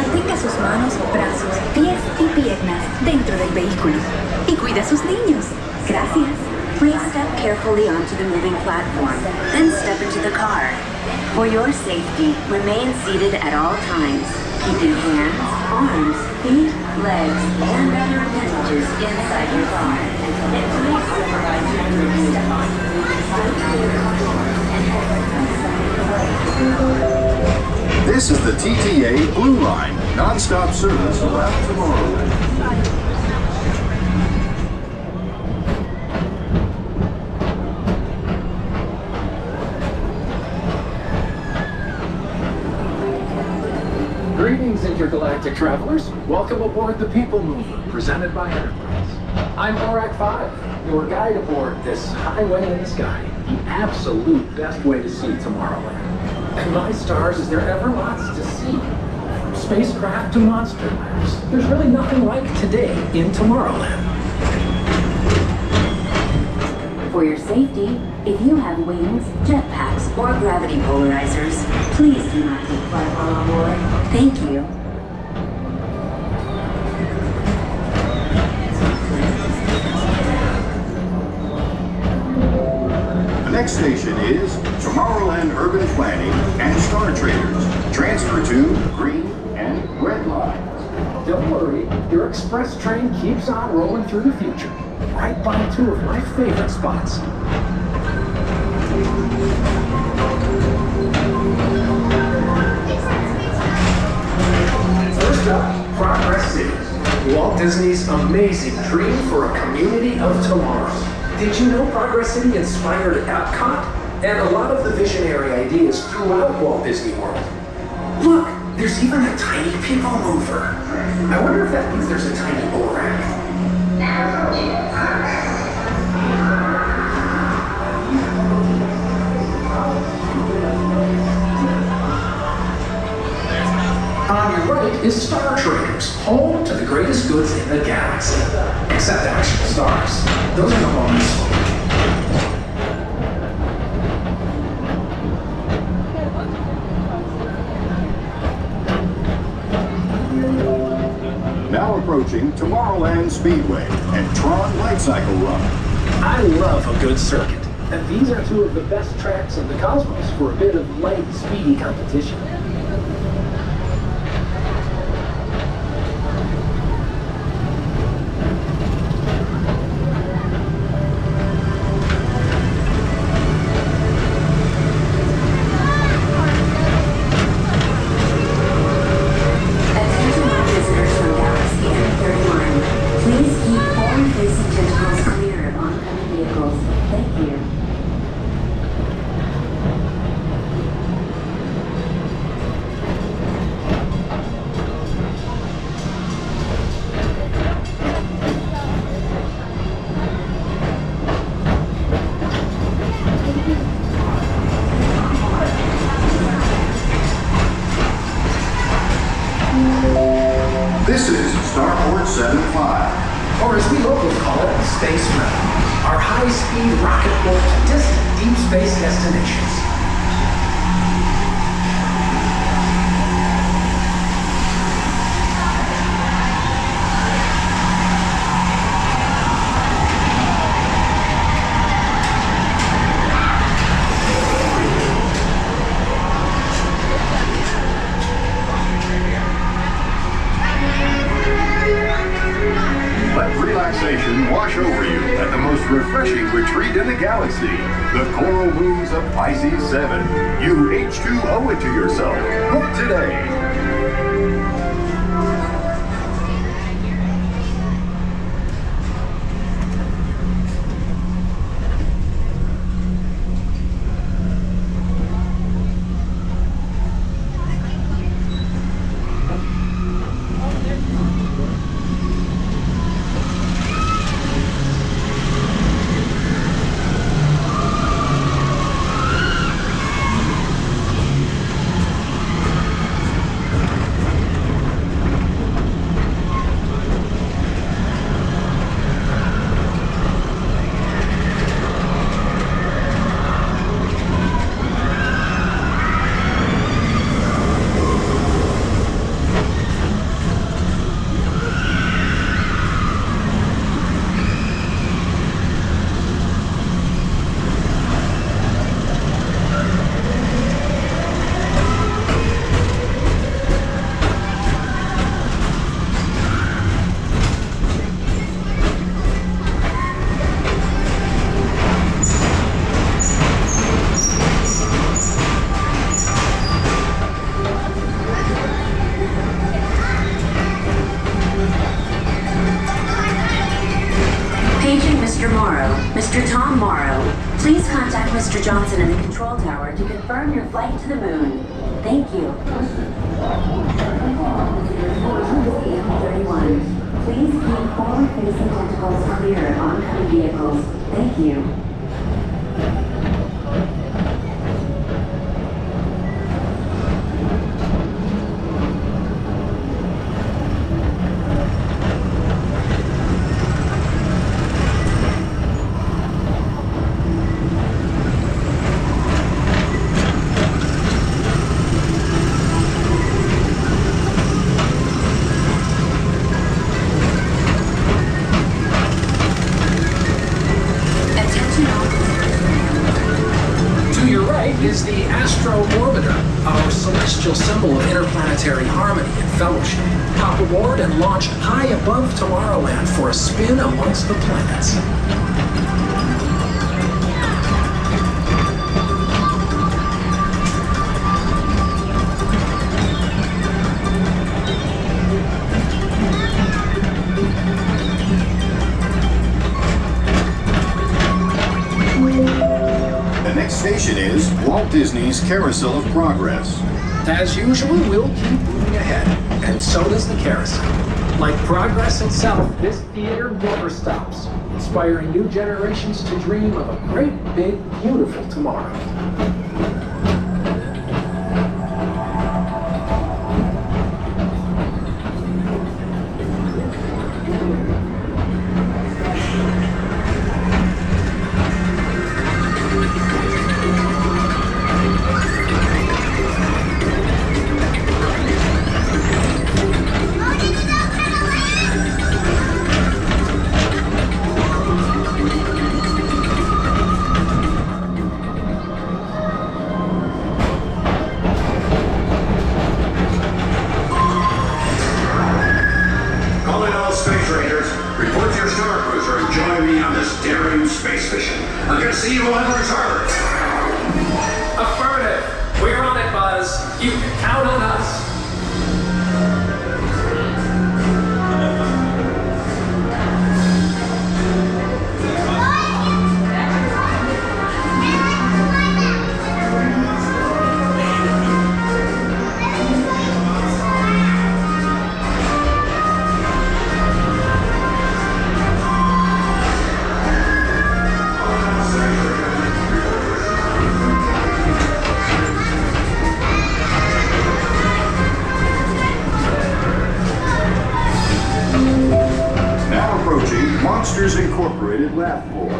Mantenga sus manos, brazos, pies y piernas dentro del vehículo. Y cuida a sus niños. Gracias. Please step carefully onto the moving platform, then step into the car. For your safety, remain seated at all times, keeping hands, arms, feet, legs, and other appendages inside your car. And please supervise your moving steps. This is the TTA Blue Line, non-stop service around Tomorrowland. Greetings, intergalactic travelers. Welcome aboard the PeopleMover, presented by Enterprise. I'm Borak 5, your guide aboard this highway in the sky, the absolute best way to see Tomorrowland. And my stars, is there ever lots to see? From spacecraft to monster labs, there's really nothing like today in Tomorrowland. For your safety, if you have wings, jetpacks, or gravity polarizers, please do not take flight while on board. Thank you. The next station is Tomorrowland Urban Planning and Star Traders. Transfer to green and red lines. Don't worry, your express train keeps on rolling through the future, right by two of my favorite spots. First up, Progress City, Walt Disney's amazing dream for a community of tomorrow. Did you know Progress City inspired Epcot? And a lot of the visionary ideas throughout Walt Disney World. Look, there's even a tiny PeopleMover. I wonder if that means there's a tiny Borak. On your right is Star Traders, home to the greatest goods in the galaxy. Except actual stars. Those are the bonus. Now approaching Tomorrowland Speedway and Tron Light Cycle Run. I love a good circuit, and these are two of the best tracks in the cosmos for a bit of light, speedy competition. This is Starport 75. Or as we locals call it, Space Mountain. Our high-speed rocket port to distant deep space destinations. Let relaxation wash over you at the most refreshing retreat in the galaxy, the coral moons of Pisces 7. You H2O it to yourself. Book today. confirm your flight to the moon. Thank you. CM31. Please keep forward-facing tentacles clear of oncoming vehicles. Thank you. Is the Astro-Orbiter, our celestial symbol of interplanetary harmony and fellowship. Hop aboard and launch high above Tomorrowland for a spin amongst the planets. The next station is Walt Disney's Carousel of Progress. As usual, we'll keep moving ahead, and so does the carousel. Like progress itself, this theater never stops, inspiring new generations to dream of a great, big, beautiful tomorrow. Space mission. I'm gonna see you on Earth. Affirmative. We're on it, Buzz. You can count on us. Monsters Incorporated lab floor.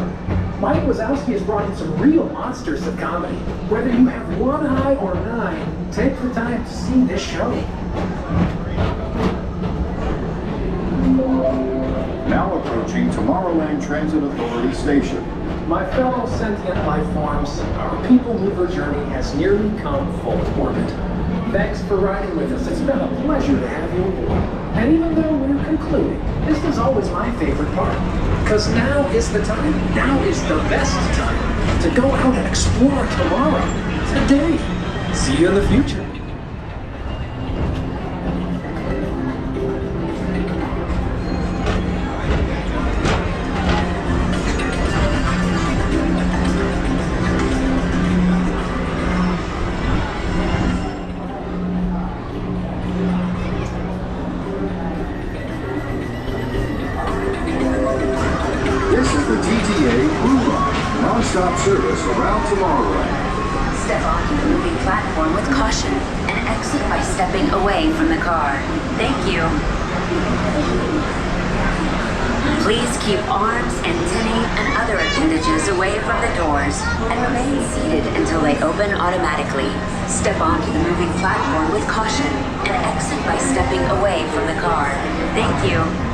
Mike Wazowski has brought in some real monsters of comedy. Whether you have one eye or nine, take the time to see this show. Now approaching Tomorrowland Transit Authority Station. My fellow sentient life forms, our PeopleMover journey has nearly come full orbit. Thanks for riding with us. It's been a pleasure to have you aboard. And even though we're concluding, this was always my favorite part. Because now is the time, now is the best time to go out and explore tomorrow, today. See you in the future. Non-stop service around Tomorrowland. Step onto the moving platform with caution and exit by stepping away from the car. Thank you. Please keep arms, antennae, and other appendages away from the doors and remain seated until they open automatically. Step onto the moving platform with caution and exit by stepping away from the car. Thank you.